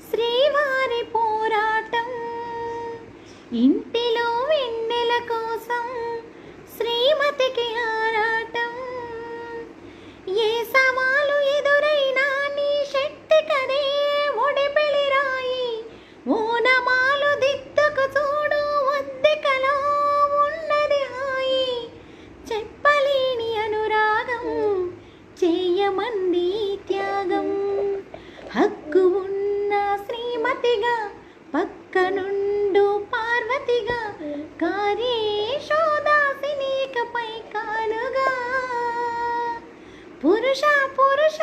శ్రీవారి పోరాటం. ఇంటిలో వెన్నెల కోసం శ్రీమతికి ఆరాటం. ఏ సవాలు ఎదురైనా నీ శక్తి కదే ఒడిపిలిరాయి. ఓనమాలు దిద్దకు చూడు వద్దెకలో ఉన్నది హాయి. చెప్పలేని అనురాగం చేయమంది త్యాగం. హక్కు ఉన్న శ్రీమతిగా పక్కనుండు పార్వతిగా కార్యేశోదాసి నీకపై కానుగా. పురుష పురుష